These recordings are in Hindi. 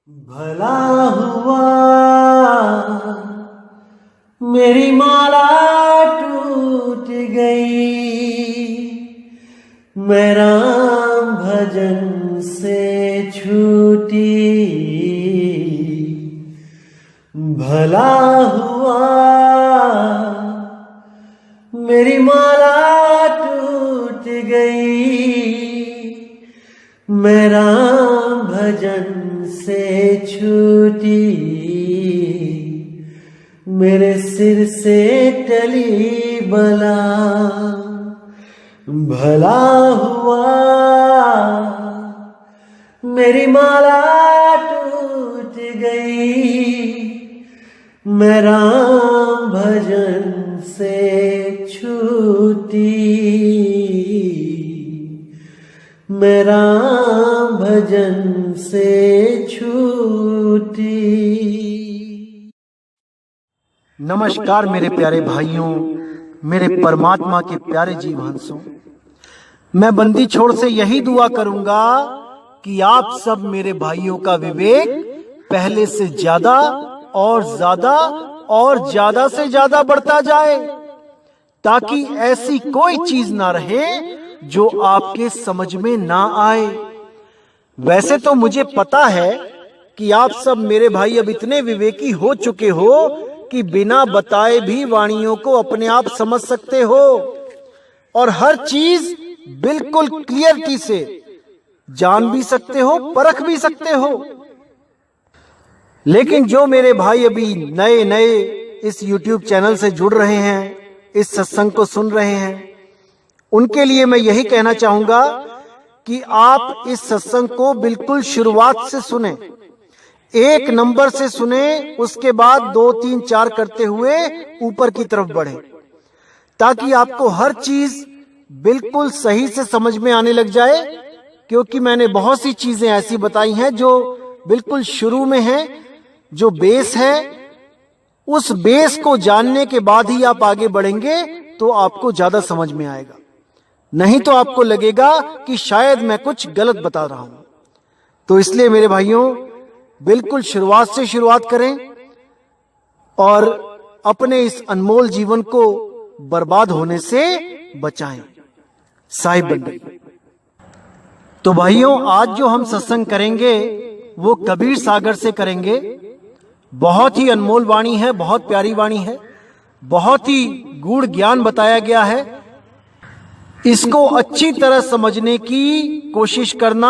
भला हुआ मेरी माला टूट गई, मैं राम भजन से छूटी। भला हुआ मेरी माला टूट गई, मैं राम भजन से छूटी। मेरे सिर से टली बला, भला हुआ मेरी माला टूट गई, मैं राम भजन से छूटी। मैं राम भजन से छूटी। नमस्कार मेरे प्यारे भाइयों, मेरे परमात्मा के प्यारे जीव हंसों। मैं बंदी छोड़ से यही दुआ करूंगा कि आप सब मेरे भाइयों का विवेक पहले से ज्यादा और ज्यादा और ज्यादा से ज्यादा बढ़ता जाए, ताकि ऐसी कोई चीज ना रहे जो आपके समझ में ना आए। वैसे तो मुझे पता है कि आप सब मेरे भाई अब इतने विवेकी हो चुके हो कि बिना बताए भी वाणियों को अपने आप समझ सकते हो और हर चीज बिल्कुल क्लियरिटी से जान भी सकते हो, परख भी सकते हो। लेकिन जो मेरे भाई अभी नए नए इस YouTube चैनल से जुड़ रहे हैं, इस सत्संग को सुन रहे हैं, उनके लिए मैं यही कहना चाहूंगा कि आप इस सत्संग को बिल्कुल शुरुआत से सुने, 1 नंबर से सुने, उसके बाद 2, 3, 4 करते हुए ऊपर की तरफ बढ़े, ताकि आपको हर चीज बिल्कुल सही से समझ में आने लग जाए। क्योंकि मैंने बहुत सी चीजें ऐसी बताई हैं जो बिल्कुल शुरू में है, जो बेस है। उस बेस को जानने के बाद ही आप आगे बढ़ेंगे तो आपको ज्यादा समझ में आएगा, नहीं तो आपको लगेगा कि शायद मैं कुछ गलत बता रहा हूं। तो इसलिए मेरे भाइयों, बिल्कुल शुरुआत से शुरुआत करें और अपने इस अनमोल जीवन को बर्बाद होने से बचाएं। साहिब बंदगी। तो भाइयों, आज जो हम सत्संग करेंगे वो कबीर सागर से करेंगे। बहुत ही अनमोल वाणी है, बहुत प्यारी वाणी है, बहुत ही गूढ़ ज्ञान बताया गया है। इसको अच्छी तरह समझने की कोशिश करना,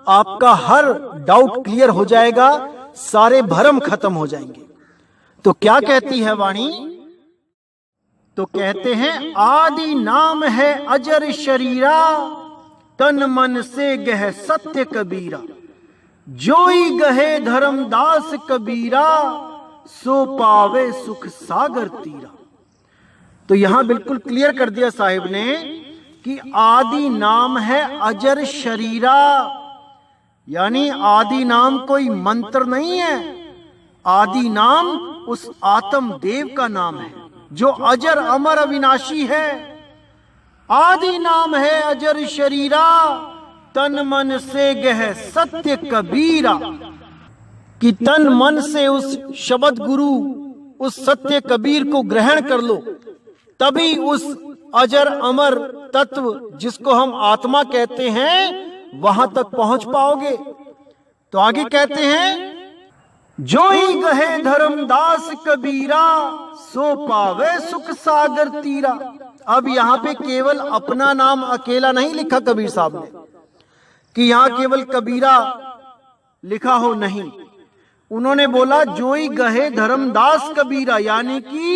आपका हर डाउट क्लियर हो जाएगा, सारे भरम खत्म हो जाएंगे। तो क्या कहती है वाणी? तो कहते हैं, आदि नाम है अजर शरीरा, तन मन से गह सत्य कबीरा। जोई गहे धर्मदास कबीरा, सो पावे सुख सागर तीरा। तो यहां बिल्कुल क्लियर कर दिया साहिब ने कि आदि नाम है अजर शरीरा, यानी आदि नाम कोई मंत्र नहीं है। आदि नाम उस आत्म देव का नाम है जो अजर अमर अविनाशी है। आदि नाम है अजर शरीरा, तन मन से गह सत्य कबीरा। कि तन मन से उस शब्द गुरु, उस सत्य कबीर को ग्रहण कर लो, तभी उस अजर अमर तत्व जिसको हम आत्मा कहते हैं वहां तक पहुंच पाओगे। तो आगे कहते हैं, जो ही गहे धर्मदास कबीरा, सो पावे सुख सागर तीरा। अब यहाँ पे केवल अपना नाम अकेला नहीं लिखा कबीर साहब ने कि यहां केवल कबीरा लिखा हो, नहीं। उन्होंने बोला जो ही गहे धर्मदास कबीरा, यानी कि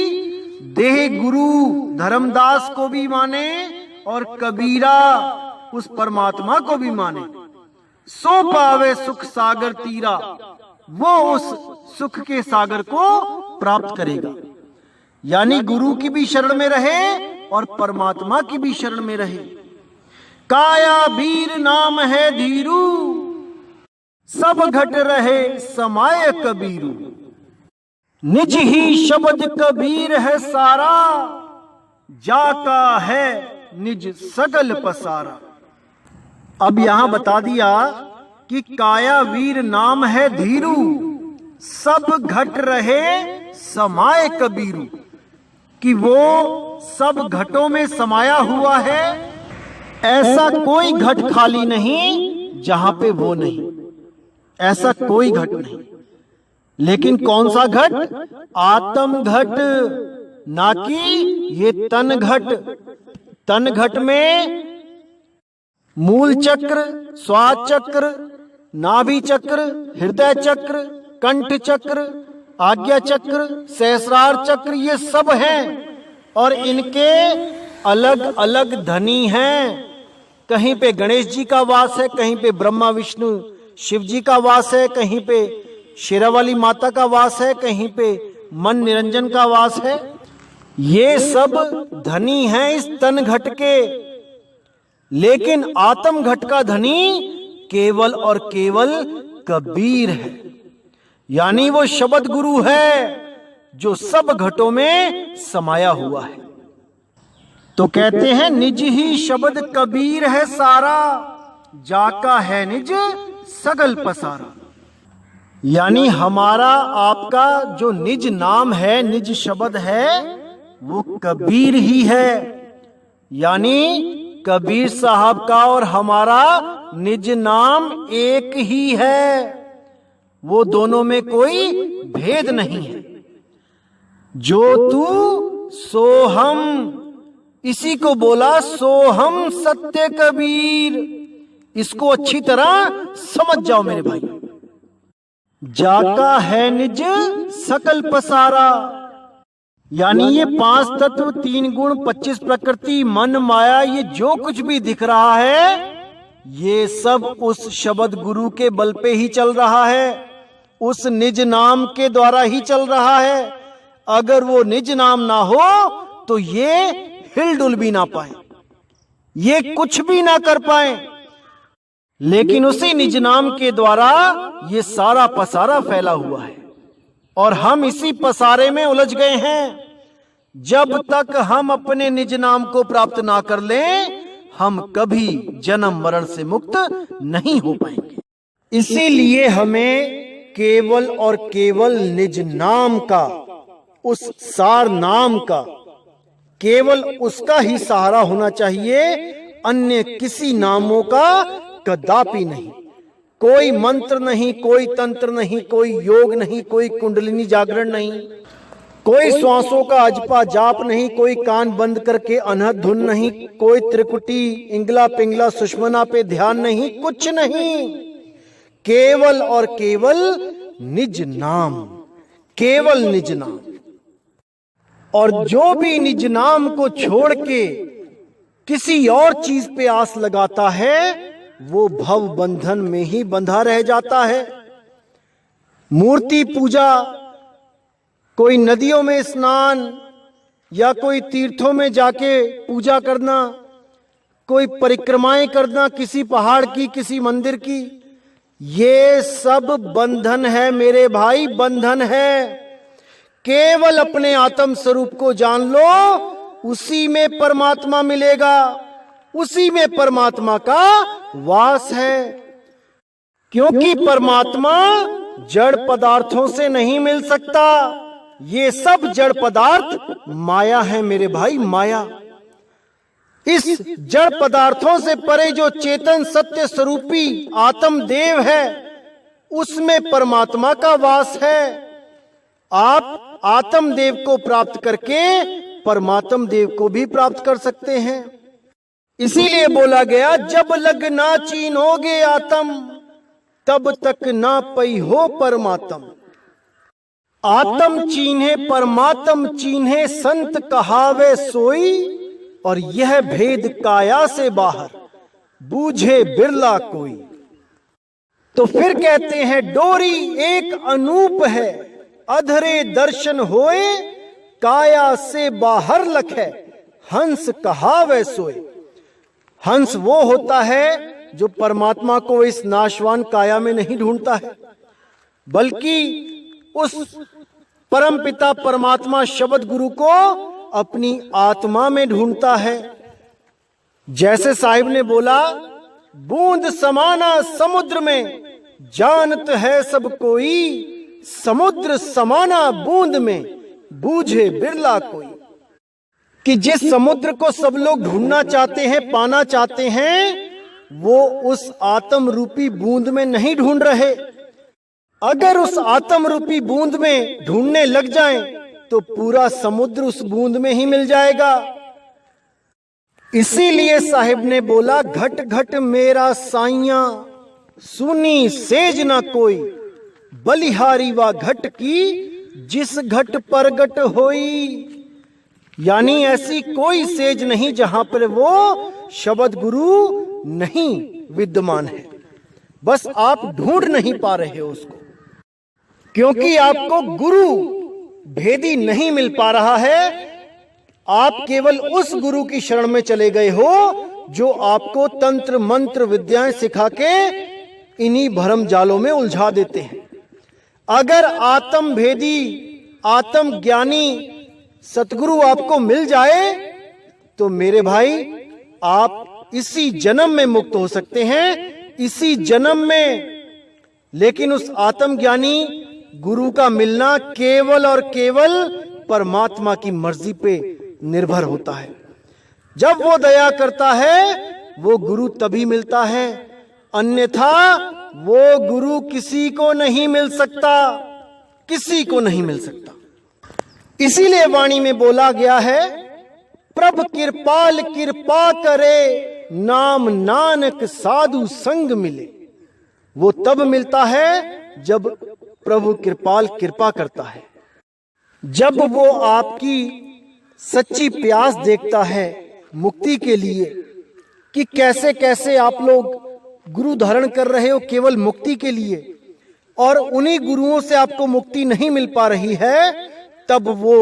देह गुरु धर्मदास को भी माने और कबीरा उस परमात्मा को भी माने। सो पावे सुख सागर तीरा, वो उस सुख के सागर को प्राप्त करेगा। यानी गुरु की भी शरण में रहे और परमात्मा की भी शरण में रहे। काया वीर नाम है धीरू, सब घट रहे समाय कबीरू। निज ही शब्द कबीर है सारा, जाका है निज सगल पसारा। अब यहां बता दिया कि काया वीर नाम है धीरू, सब घट रहे समाये कबीरू, कि वो सब घटों में समाया हुआ है। ऐसा कोई घट खाली नहीं जहां पे वो नहीं, ऐसा कोई घट नहीं। लेकिन कौन सा घट? आत्म घट, ना कि ये तन घट। तन घट में मूल चक्र, स्वाद चक्र, नाभि चक्र, हृदय चक्र, कंठ चक्र, आज्ञा चक्र, सहस्रार चक्र, ये सब हैं और इनके अलग अलग धनी हैं। कहीं पे गणेश जी का वास है, कहीं पे ब्रह्मा विष्णु शिव जी का वास है, कहीं पे शेरावाली माता का वास है, कहीं पे मन निरंजन का वास है। ये सब धनी हैं इस तन घट के। लेकिन आत्म घट का धनी केवल और केवल कबीर है, यानी वो शब्द गुरु है जो सब घटों में समाया हुआ है। तो कहते हैं निज ही शब्द कबीर है सारा, जाका है निज सगल पसारा। यानी हमारा आपका जो निज नाम है, निज शब्द है, वो कबीर ही है। यानी कबीर साहब का और हमारा निज नाम एक ही है, वो दोनों में कोई भेद नहीं है। जो तू सो हम, इसी को बोला सोहम सत्य कबीर। इसको अच्छी तरह समझ जाओ मेरे भाई। जाका है निज सकल पसारा, यानी ये 5 तत्व, 3 गुण, 25 प्रकृति, मन, माया, ये जो कुछ भी दिख रहा है ये सब उस शब्द गुरु के बल पे ही चल रहा है, उस निज नाम के द्वारा ही चल रहा है। अगर वो निज नाम ना हो तो ये हिलडुल भी ना पाए, ये कुछ भी ना कर पाए। लेकिन उसी निज नाम के द्वारा ये सारा पसारा फैला हुआ है और हम इसी पसारे में उलझ गए हैं। जब तक हम अपने निज नाम को प्राप्त ना कर लें, हम कभी जन्म मरण से मुक्त नहीं हो पाएंगे। इसीलिए हमें केवल और केवल निज नाम का, उस सार नाम का, केवल उसका ही सहारा होना चाहिए, अन्य किसी नामों का कदापि नहीं। कोई मंत्र नहीं, कोई तंत्र नहीं, कोई योग नहीं, कोई कुंडलिनी जागरण नहीं, कोई श्वासों का अजपा जाप नहीं, कोई कान बंद करके अनहद धुन नहीं, कोई त्रिकुटी इंगला पिंगला सुषमना पे ध्यान नहीं, कुछ नहीं। केवल और केवल निज नाम, केवल निज नाम। और जो भी निज नाम को छोड़ के किसी और चीज पे आस लगाता है वो भव बंधन में ही बंधा रह जाता है। मूर्ति पूजा, कोई नदियों में स्नान या कोई तीर्थों में जाके पूजा करना, कोई परिक्रमाएं करना किसी पहाड़ की, किसी मंदिर की, ये सब बंधन है मेरे भाई, बंधन है। केवल अपने आत्म स्वरूप को जान लो, उसी में परमात्मा मिलेगा, उसी में परमात्मा का वास है। क्योंकि परमात्मा जड़ पदार्थों से नहीं मिल सकता। ये सब जड़ पदार्थ माया है मेरे भाई, माया। इस जड़ पदार्थों से परे जो चेतन सत्य स्वरूपी आत्म देव है, उसमें परमात्मा का वास है। आप आत्म देव को प्राप्त करके परमात्म देव को भी प्राप्त कर सकते हैं। इसीलिए बोला गया, जब लग ना चीनोगे आत्म, तब तक ना पई हो परमात्म। आत्म चीन्हे परमात्म चीन्हे, संत कहावे सोई, और यह भेद काया से बाहर, बूझे बिरला कोई। तो फिर कहते हैं, डोरी एक अनूप है, अधरे दर्शन होए, काया से बाहर लखे, हंस कहावे सोए। हंस वो होता है जो परमात्मा को इस नाशवान काया में नहीं ढूंढता है, बल्कि उस परमपिता परमात्मा शब्द गुरु को अपनी आत्मा में ढूंढता है। जैसे साहिब ने बोला, बूंद समाना समुद्र में, जानत है सब कोई, समुद्र समाना बूंद में, बूझे बिरला कोई। कि जिस समुद्र को सब लोग ढूंढना चाहते हैं, पाना चाहते हैं, वो उस आत्म रूपी बूंद में नहीं ढूंढ रहे। अगर उस आत्म रूपी बूंद में ढूंढने लग जाएं, तो पूरा समुद्र उस बूंद में ही मिल जाएगा। इसीलिए साहिब ने बोला, घट घट मेरा साइया, सुनी सेज ना कोई, बलिहारी वा घट की, जिस घट परगट होई। यानी ऐसी कोई सेज नहीं जहां पर वो शब्द गुरु नहीं विद्यमान है, बस आप ढूंढ नहीं पा रहे हो उसको, क्योंकि आपको गुरु भेदी नहीं मिल पा रहा है। आप केवल उस गुरु की शरण में चले गए हो जो आपको तंत्र मंत्र विद्याएं सिखा के इन्हीं भरम जालों में उलझा देते हैं। अगर आत्म भेदी, आत्म ज्ञानी सतगुरु आपको मिल जाए तो मेरे भाई आप इसी जन्म में मुक्त हो सकते हैं, इसी जन्म में। लेकिन उस आत्मज्ञानी गुरु का मिलना केवल और केवल परमात्मा की मर्जी पे निर्भर होता है। जब वो दया करता है वो गुरु तभी मिलता है, अन्यथा वो गुरु किसी को नहीं मिल सकता, किसी को नहीं मिल सकता। इसीलिए वाणी में बोला गया है, प्रभ कृपाल कृपा करे, नाम नानक साधु संग मिले। वो तब मिलता है जब प्रभु कृपाल कृपा करता है, जब वो आपकी सच्ची प्यास देखता है मुक्ति के लिए कि कैसे कैसे आप लोग गुरु धारण कर रहे हो केवल मुक्ति के लिए, और उन्हीं गुरुओं से आपको मुक्ति नहीं मिल पा रही है, तब वो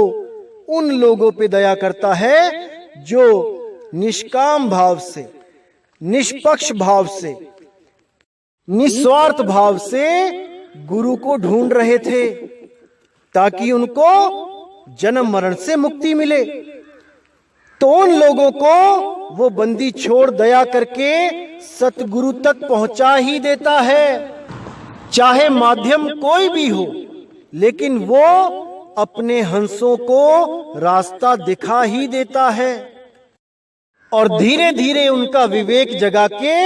उन लोगों पे दया करता है जो निष्काम भाव से, निष्पक्ष भाव से, निस्वार्थ भाव से गुरु को ढूंढ रहे थे ताकि उनको जन्म मरण से मुक्ति मिले। तो उन लोगों को वो बंदी छोड़ दया करके सतगुरु तक पहुंचा ही देता है, चाहे माध्यम कोई भी हो, लेकिन वो अपने हंसों को रास्ता दिखा ही देता है और धीरे धीरे उनका विवेक जगा के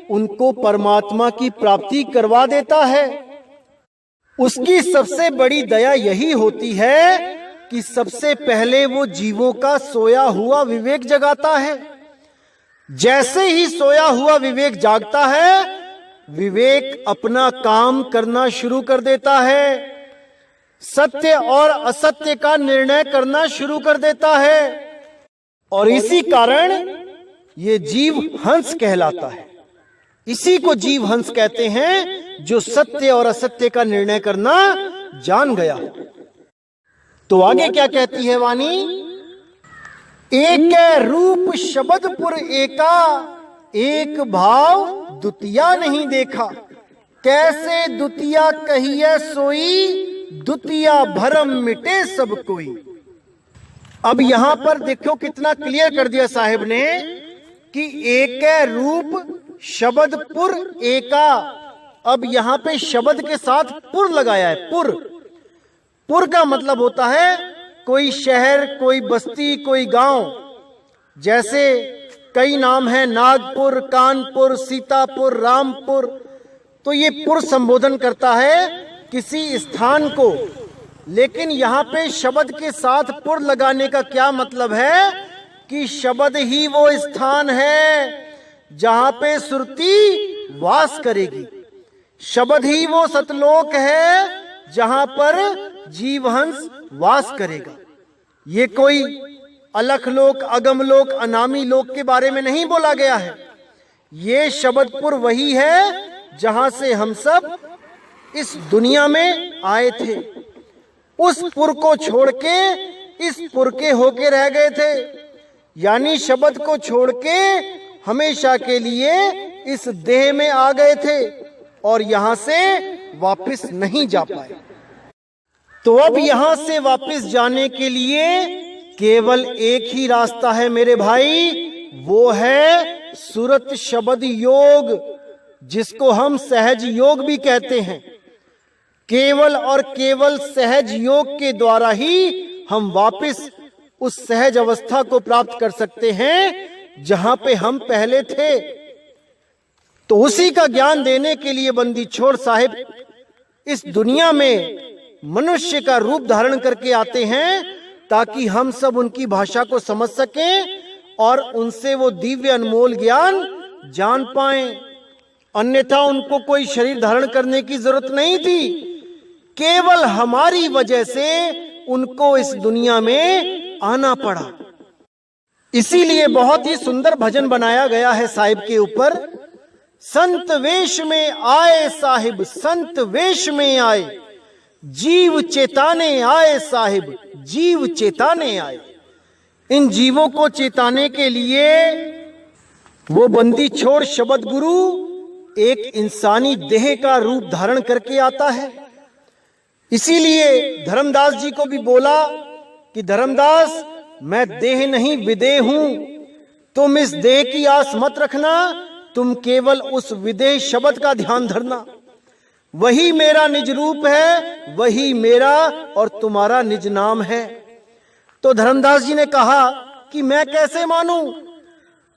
उनको परमात्मा की प्राप्ति करवा देता है। उसकी सबसे बड़ी दया यही होती है कि सबसे पहले वो जीवों का सोया हुआ विवेक जगाता है। जैसे ही सोया हुआ विवेक जागता है, विवेक अपना काम करना शुरू कर देता है, सत्य और असत्य का निर्णय करना शुरू कर देता है, और इसी कारण ये जीव हंस कहलाता है। इसी को जीव हंस कहते हैं जो सत्य और असत्य का निर्णय करना जान गया। तो आगे क्या कहती है वाणी, एक रूप शब्दपुर एका, एक भाव दुतिया नहीं देखा, कैसे दुतिया कहिए सोई, दुतिया भरम मिटे सब कोई। अब यहां पर देखो कितना क्लियर कर दिया साहिब ने कि एक रूप शब्दपुर एका। अब यहां पे शब्द के साथ पुर लगाया है। पुर, पुर का मतलब होता है कोई शहर, कोई बस्ती, कोई गांव। जैसे कई नाम हैं, नागपुर, कानपुर, सीतापुर, रामपुर, तो ये पुर संबोधन करता है किसी स्थान को। लेकिन यहाँ पे शब्द के साथ पुर लगाने का क्या मतलब है कि शब्द ही वो स्थान है जहां पे सुरती वास करेगी, शब्द ही वो सतलोक है जहां पर जीवहंस वास करेगा। ये कोई अलख लोक, अगम लोक, अनामी लोक के बारे में नहीं बोला गया है। ये शब्दपुर वही है जहां से हम सब इस दुनिया में आए थे। उस पुर को छोड़ के इस पुर के होके रह गए थे, यानी शब्द को छोड़ के हमेशा के लिए इस देह में आ गए थे और यहां से वापस नहीं जा पाए। तो अब यहां से वापस जाने के लिए केवल एक ही रास्ता है मेरे भाई, वो है सुरत शब्द योग। जिसको हम सहज योग भी कहते हैं। केवल और केवल सहज योग के द्वारा ही हम वापस उस सहज अवस्था को प्राप्त कर सकते हैं जहां पे हम पहले थे। तो उसी का ज्ञान देने के लिए बंदी छोड़ साहिब इस दुनिया में मनुष्य का रूप धारण करके आते हैं, ताकि हम सब उनकी भाषा को समझ सकें और उनसे वो दिव्य अनमोल ज्ञान जान पाएं। अन्यथा उनको कोई शरीर धारण करने की जरूरत नहीं थी। केवल हमारी वजह से उनको इस दुनिया में आना पड़ा। इसीलिए बहुत ही सुंदर भजन बनाया गया है साहिब के ऊपर। संत वेश में आए साहिब, संत वेश में आए, जीव चेताने आए साहिब, जीव चेताने आए। इन जीवों को चेताने के लिए वो बंदी छोड़ शब्द गुरु एक इंसानी देह का रूप धारण करके आता है। इसीलिए धर्मदास जी को भी बोला कि धर्मदास, मैं देह नहीं विदेह हूं, तुम इस देह की आस मत रखना, तुम केवल उस विदेह शब्द का ध्यान धरना। वही मेरा निज रूप है, वही मेरा और तुम्हारा निज नाम है। तो धर्मदास जी ने कहा कि मैं कैसे मानूं?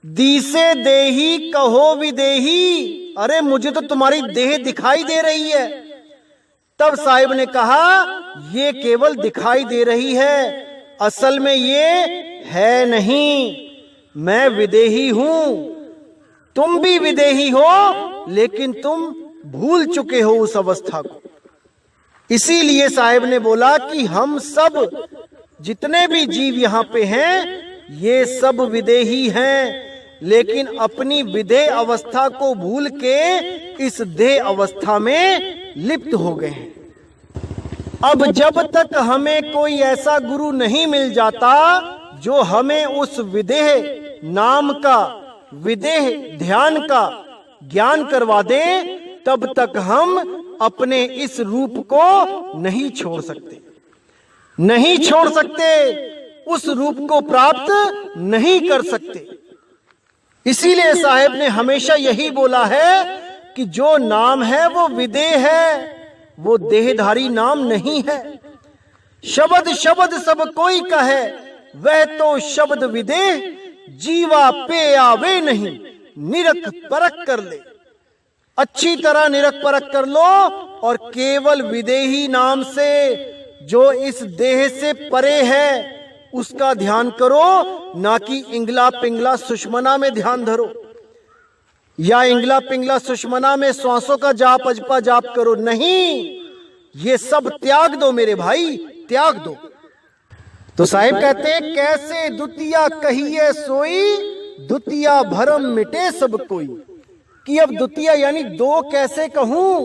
दीसे देही कहो विदेही, अरे मुझे तो तुम्हारी देह दिखाई दे रही है। तब साहिब ने कहा ये केवल दिखाई दे रही है, असल में ये है नहीं। मैं विदेही हूं, तुम भी विदेही हो, लेकिन तुम भूल चुके हो उस अवस्था को। इसीलिए साहिब ने बोला कि हम सब जितने भी जीव यहां पे हैं, ये सब विदेही हैं, लेकिन अपनी विदेह अवस्था को भूल के इस देह अवस्था में लिप्त हो गए हैं। अब जब तक हमें कोई ऐसा गुरु नहीं मिल जाता जो हमें उस विदेह नाम का, विदेह ध्यान का ज्ञान करवा दे, तब तक हम अपने इस रूप को नहीं छोड़ सकते, नहीं छोड़ सकते, उस रूप को प्राप्त नहीं कर सकते। इसीलिए साहिब ने हमेशा यही बोला है कि जो नाम है वो विदेह है, वो देहधारी नाम नहीं है। शब्द शब्द सब कोई कहे, वह तो शब्द विदेह, जीवा पे आवे नहीं, निरख परख कर ले। अच्छी तरह निरख परख कर लो और केवल विदेही नाम से, जो इस देह से परे है, उसका ध्यान करो, ना कि इंगला पिंगला सुषमना में ध्यान धरो, या इंगला पिंगला सुषमना में श्वासों का जाप अजपा जाप करो। नहीं, ये सब त्याग दो मेरे भाई, त्याग दो। तो साहिब कहते हैं, कैसे दुतिया कहिए सोई, दुतिया भरम मिटे सब कोई। कि अब दुतिया यानी दो कैसे कहूं,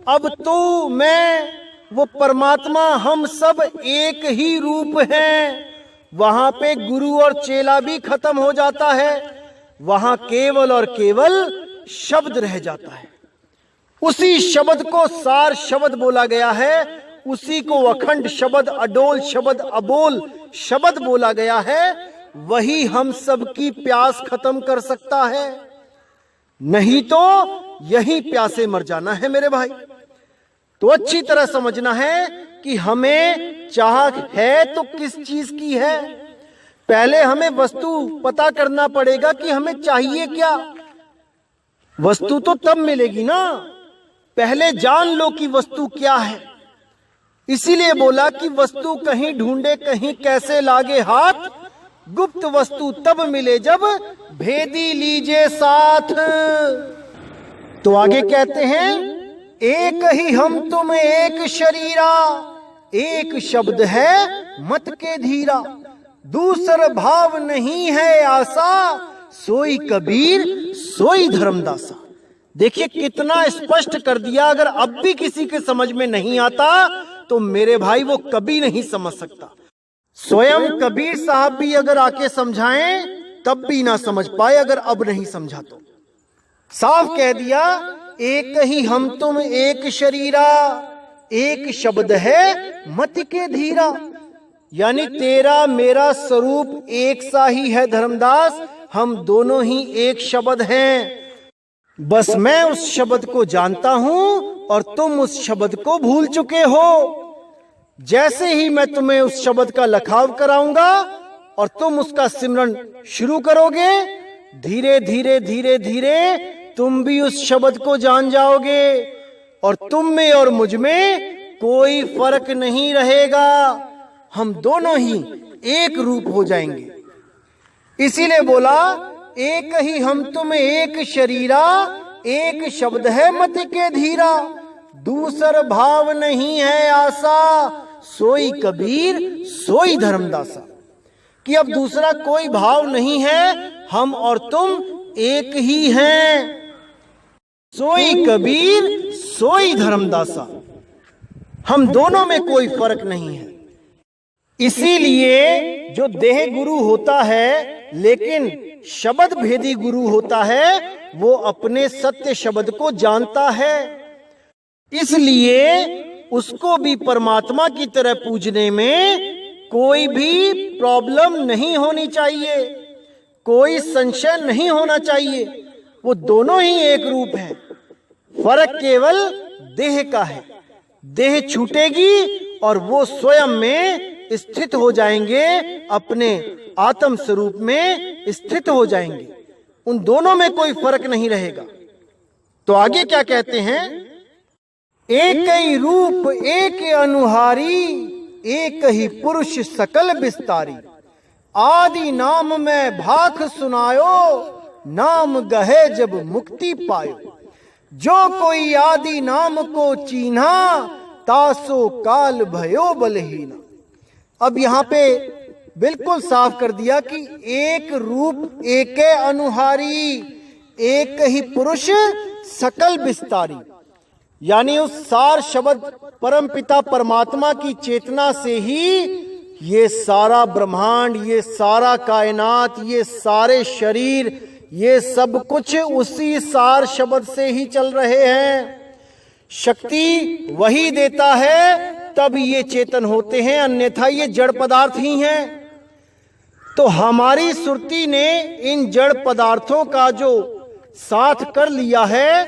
अब तू मैं वो परमात्मा हम सब एक ही रूप हैं। वहां पे गुरु और चेला भी खत्म हो जाता है, वहां केवल और केवल शब्द रह जाता है। उसी शब्द को सार शब्द बोला गया है, उसी को अखंड शब्द, अडोल शब्द, अबोल शब्द बोला गया है। वही हम सब की प्यास खत्म कर सकता है, नहीं तो यही प्यासे मर जाना है मेरे भाई। तो अच्छी तरह समझना है कि हमें चाह है तो किस चीज की है। पहले हमें वस्तु पता करना पड़ेगा कि हमें चाहिए क्या। वस्तु तो तब मिलेगी ना, पहले जान लो कि वस्तु क्या है। इसीलिए बोला कि वस्तु कहीं ढूंढे कहीं कैसे लागे हाथ, गुप्त वस्तु तब मिले जब भेदी लीजे साथ। तो आगे कहते हैं, एक ही हम तुम एक शरीरा, एक शब्द है मत के धीरा, दूसर भाव नहीं है आशा, सोई कबीर सोई धर्मदासा। देखिए कितना स्पष्ट कर दिया। अगर अब भी किसी के समझ में नहीं आता तो मेरे भाई वो कभी नहीं समझ सकता। स्वयं कबीर साहब भी अगर आके समझाएं तब भी ना समझ पाए, अगर अब नहीं समझा तो। साफ कह दिया, एक ही हम तुम एक शरीरा, एक शब्द है मत के धीरा। यानी तेरा मेरा स्वरूप एक सा ही है धर्मदास, हम दोनों ही एक शब्द हैं। बस मैं उस शब्द को जानता हूं और तुम उस शब्द को भूल चुके हो। जैसे ही मैं तुम्हें उस शब्द का लखाव कराऊंगा और तुम उसका सिमरन शुरू करोगे, धीरे धीरे धीरे धीरे तुम भी उस शब्द को जान जाओगे और तुम में और मुझ में कोई फर्क नहीं रहेगा। हम दोनों ही एक रूप हो जाएंगे। इसीलिए बोला, एक ही हम तुम एक शरीरा, एक शब्द है मति के धीरा, दूसर भाव नहीं है आशा, सोई कबीर सोई धर्मदासा। कि अब दूसरा कोई भाव नहीं है, हम और तुम एक ही हैं। सोई कबीर सोई धर्मदासा, हम दोनों में कोई फर्क नहीं है। इसीलिए जो देह गुरु होता है लेकिन शब्द भेदी गुरु होता है, वो अपने सत्य शब्द को जानता है। इसलिए उसको भी परमात्मा की तरह पूजने में कोई भी प्रॉब्लम नहीं होनी चाहिए, कोई संशय नहीं होना चाहिए। वो दोनों ही एक रूप है, फर्क केवल देह का है। देह छूटेगी और वो स्वयं में स्थित हो जाएंगे, अपने आत्म स्वरूप में स्थित हो जाएंगे। उन दोनों में कोई फर्क नहीं रहेगा। तो आगे क्या कहते हैं, एक ही रूप एक अनुहारी, एक ही पुरुष सकल विस्तारी, आदि नाम में भाख सुनायो, नाम गहे जब मुक्ति पायो। जो कोई आदि नाम को चीन्हा, तासो काल भयो बलहीना। अब यहाँ पे बिल्कुल साफ कर दिया कि एक रूप एक अनुहारी, एक ही पुरुष सकल विस्तारी, यानी उस सार शब्द परम पिता परमात्मा की चेतना से ही ये सारा ब्रह्मांड, ये सारा कायनात, ये सारे शरीर, ये सब कुछ उसी सार शब्द से ही चल रहे हैं। शक्ति वही देता है तब ये चेतन होते हैं, अन्यथा ये जड़ पदार्थ ही हैं। तो हमारी सुरती ने इन जड़ पदार्थों का जो साथ कर लिया है,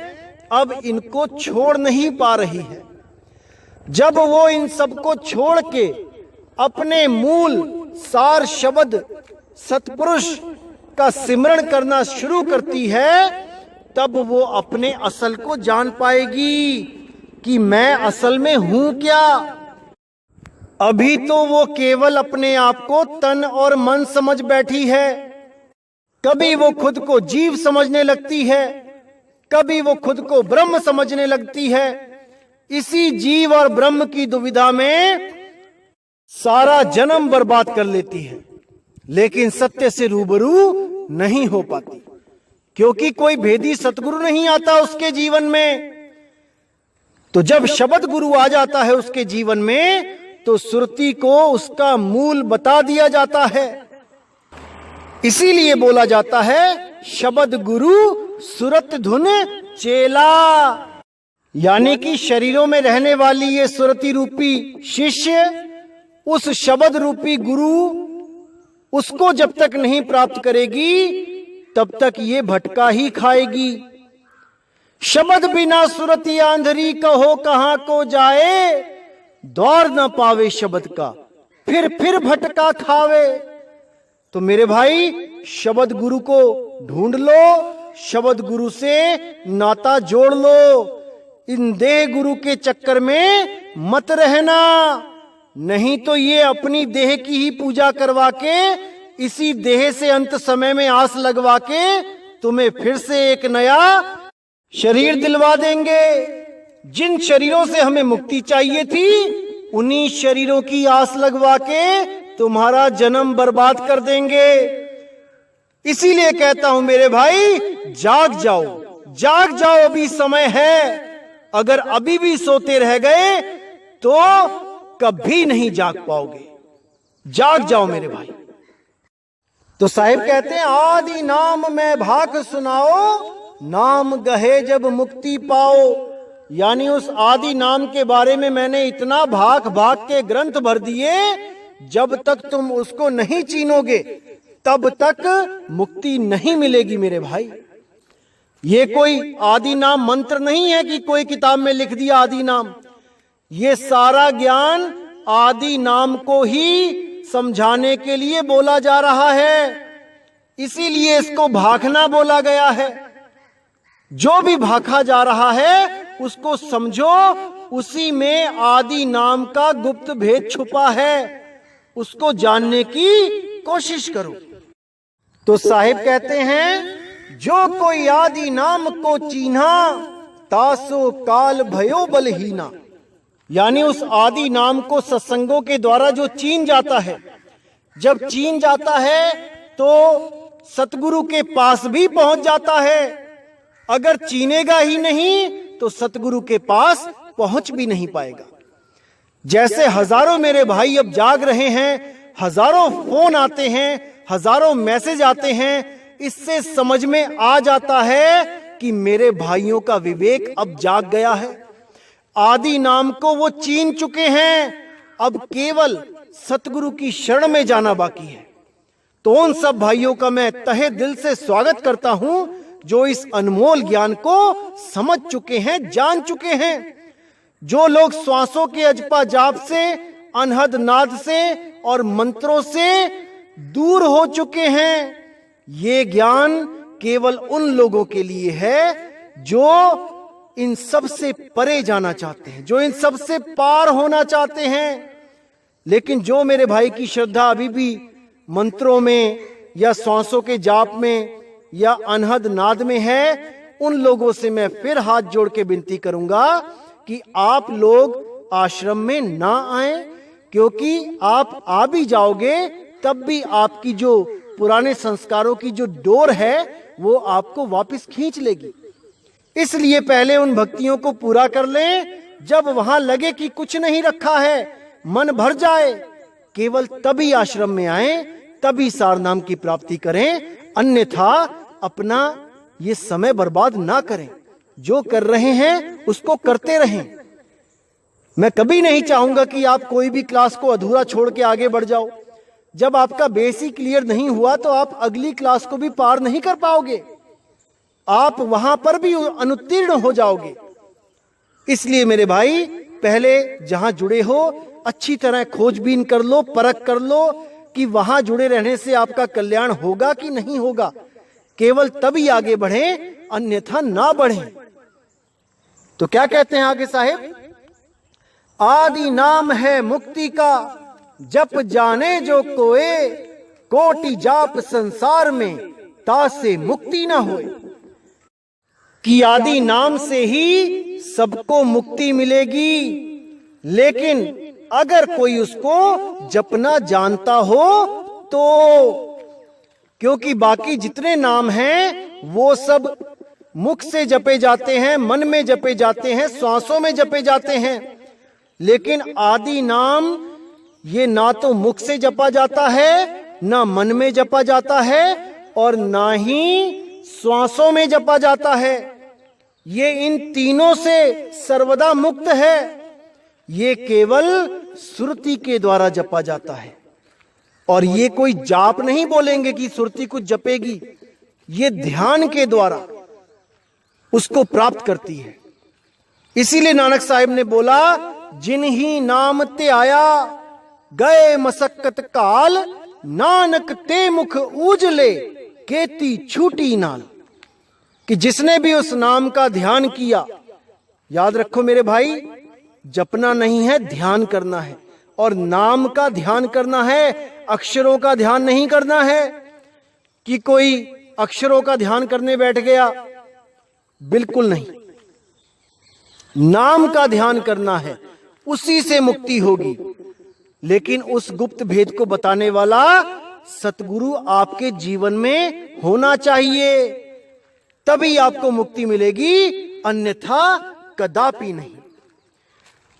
अब इनको छोड़ नहीं पा रही है। जब वो इन सबको छोड़ के अपने मूल सार शब्द सतपुरुष का सिमरण करना शुरू करती है, तब वो अपने असल को जान पाएगी कि मैं असल में हूं क्या। अभी तो वो केवल अपने आप को तन और मन समझ बैठी है। कभी वो खुद को जीव समझने लगती है, कभी वो खुद को ब्रह्म समझने लगती है। इसी जीव और ब्रह्म की दुविधा में सारा जन्म बर्बाद कर लेती है, लेकिन सत्य से रूबरू नहीं हो पाती, क्योंकि कोई भेदी सतगुरु नहीं आता उसके जीवन में। तो जब शब्द गुरु आ जाता है उसके जीवन में, तो सुरती को उसका मूल बता दिया जाता है। इसीलिए बोला जाता है शब्द गुरु सुरत धुन चेला, यानी कि शरीरों में रहने वाली ये सुरती रूपी शिष्य उस शब्द रूपी गुरु उसको जब तक नहीं प्राप्त करेगी, तब तक ये भटका ही खाएगी। शब्द बिना सुरती आंधरी कहो कहां को जाए, दौर न पावे शब्द का फिर भटका खावे। तो मेरे भाई, शब्द गुरु को ढूंढ लो, शब्द गुरु से नाता जोड़ लो। इन देह गुरु के चक्कर में मत रहना, नहीं तो ये अपनी देह की ही पूजा करवा के, इसी देह से अंत समय में आस लगवा के तुम्हें फिर से एक नया शरीर दिलवा देंगे। जिन शरीरों से हमें मुक्ति चाहिए थी, उन्हीं शरीरों की आस लगवा के तुम्हारा जन्म बर्बाद कर देंगे। इसीलिए कहता हूं मेरे भाई, जाग जाओ, जाग जाओ, अभी समय है। अगर अभी भी सोते रह गए तो कभी नहीं जाग पाओगे। जाग जाओ मेरे भाई। तो साहिब कहते हैं, आदि नाम में भाग सुनाओ, नाम गहे जब मुक्ति पाओ। यानी उस आदि नाम के बारे में मैंने इतना भाग भाग के ग्रंथ भर दिए, जब तक तुम उसको नहीं चीनोगे तब तक मुक्ति नहीं मिलेगी मेरे भाई। ये कोई आदि नाम मंत्र नहीं है कि कोई किताब में लिख दिया आदि नाम। ये सारा ज्ञान आदि नाम को ही समझाने के लिए बोला जा रहा है, इसीलिए इसको भाखना बोला गया है। जो भी भाखा जा रहा है उसको समझो, उसी में आदि नाम का गुप्त भेद छुपा है, उसको जानने की कोशिश करो। तो साहिब कहते हैं, जो कोई आदि नाम को चीन्हा, तासो काल भयो बलहीना। यानी उस आदि नाम को सत्संगों के द्वारा जो चीन जाता है, जब चीन जाता है तो सतगुरु के पास भी पहुंच जाता है। अगर चीनेगा ही नहीं तो सतगुरु के पास पहुंच भी नहीं पाएगा। जैसे हजारों मेरे भाई अब जाग रहे हैं, हजारों फोन आते हैं, हजारों मैसेज आते हैं, इससे समझ में आ जाता है कि मेरे भाइयों का विवेक अब जाग गया है। आदि नाम को वो चीन चुके हैं, अब केवल सतगुरु की शरण में जाना बाकी है। तो उन सब भाइयों का मैं तहे दिल से स्वागत करता हूं जो इस अनमोल ज्ञान को समझ चुके हैं, जान चुके हैं। जो लोग श्वासों के अजपा जाप से, अनहद नाद से और मंत्रों से दूर हो चुके हैं, ये ज्ञान केवल उन लोगों के लिए है जो इन सब से परे जाना चाहते हैं, जो इन सब से पार होना चाहते हैं। लेकिन जो मेरे भाई की श्रद्धा अभी भी मंत्रों में या श्वासों के जाप में या अनहद नाद में है, उन लोगों से मैं फिर हाथ जोड़ के विनती करूंगा कि आप लोग आश्रम में ना आए, क्योंकि आप आ भी जाओगे तब भी आपकी जो पुराने संस्कारों की जो डोर है वो आपको वापस खींच लेगी। इसलिए पहले उन भक्तियों को पूरा कर लें, जब वहां लगे कि कुछ नहीं रखा है, मन भर जाए, केवल तभी आश्रम में आए, तभी सार नाम की प्राप्ति करें। अन्यथा अपना ये समय बर्बाद ना करें, जो कर रहे हैं उसको करते रहें। मैं कभी नहीं चाहूंगा कि आप कोई भी क्लास को अधूरा छोड़ के आगे बढ़ जाओ। जब आपका बेसिक क्लियर नहीं हुआ तो आप अगली क्लास को भी पार नहीं कर पाओगे, आप वहां पर भी अनुत्तीर्ण हो जाओगे। इसलिए मेरे भाई, पहले जहां जुड़े हो अच्छी तरह खोजबीन कर लो, परख कर लो कि वहां जुड़े रहने से आपका कल्याण होगा कि नहीं होगा। केवल तभी आगे बढ़ें, अन्यथा ना बढ़ें। तो क्या कहते हैं आगे साहेब, आदि नाम है मुक्ति का, जप जाने जो कोए, कोटि जाप संसार में, तासे मुक्ति ना होए। कि आदि नाम से ही सबको मुक्ति मिलेगी, लेकिन अगर कोई उसको जपना जानता हो तो। क्योंकि बाकी जितने नाम हैं वो सब मुख से जपे जाते हैं, मन में जपे जाते हैं, श्वासों में जपे जाते हैं। लेकिन आदि नाम ये ना तो मुख से जपा जाता है, ना मन में जपा जाता है, और ना ही श्वासों में जपा जाता है। ये इन तीनों से सर्वदा मुक्त है। ये केवल सुरति के द्वारा जपा जाता है। और ये कोई जाप नहीं बोलेंगे कि सुरति कुछ जपेगी, ये ध्यान के द्वारा उसको प्राप्त करती है। इसीलिए नानक साहिब ने बोला, जिन ही नाम ते आया, गए मसक्कत काल, नानक ते मुख उजले, केती छूटी नाल। कि जिसने भी उस नाम का ध्यान किया, याद रखो मेरे भाई, जपना नहीं है, ध्यान करना है। और नाम का ध्यान करना है, अक्षरों का ध्यान नहीं करना है कि कोई अक्षरों का ध्यान करने बैठ गया, बिल्कुल नहीं। नाम का ध्यान करना है, उसी से मुक्ति होगी। लेकिन उस गुप्त भेद को बताने वाला सतगुरु आपके जीवन में होना चाहिए, तभी आपको मुक्ति मिलेगी, अन्यथा कदापि नहीं।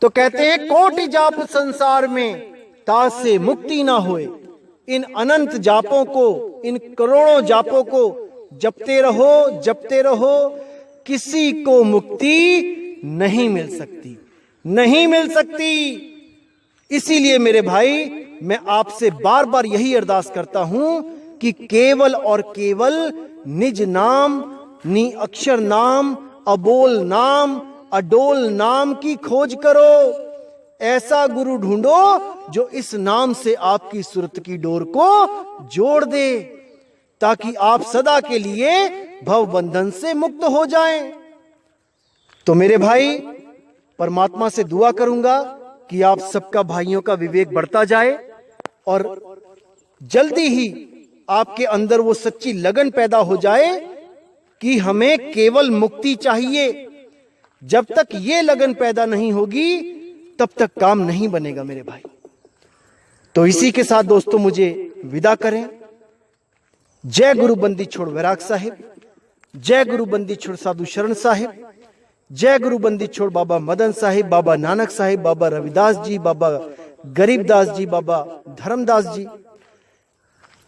तो कहते हैं, कोटि जाप संसार में, तासे मुक्ति ना होए। इन अनंत जापों को, इन करोड़ों जापों को जपते रहो, जपते रहो, किसी को मुक्ति नहीं मिल सकती, नहीं मिल सकती। इसीलिए मेरे भाई, मैं आपसे बार बार यही अरदास करता हूं कि केवल और केवल निज नाम नी अक्षर नाम, अबोल नाम, अडोल नाम की खोज करो। ऐसा गुरु ढूंढो जो इस नाम से आपकी सुरत की डोर को जोड़ दे, ताकि आप सदा के लिए भव बंधन से मुक्त हो जाएं। तो मेरे भाई, परमात्मा से दुआ करूंगा कि आप सबका भाइयों का विवेक बढ़ता जाए और जल्दी ही आपके अंदर वो सच्ची लगन पैदा हो जाए कि हमें केवल मुक्ति चाहिए। जब तक ये लगन पैदा नहीं होगी तब तक काम नहीं बनेगा मेरे भाई। तो इसी के साथ दोस्तों मुझे विदा करें। जय गुरु बंदी छोड़ वैराग साहिब, जय गुरु बंदी छोड़ साधु शरण साहिब, जय गुरु बंदी छोड़ बाबा मदन साहिब, बाबा नानक साहिब, बाबा रविदास जी, बाबा गरीबदास जी, बाबा धर्मदास जी।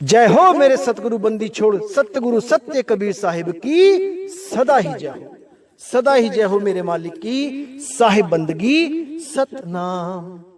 जय हो मेरे सतगुरु बंदी छोड़ सतगुरु सत्य कबीर साहिब की सदा ही जय हो, सदा ही जय हो मेरे मालिक की साहिब बंदगी सतनाम।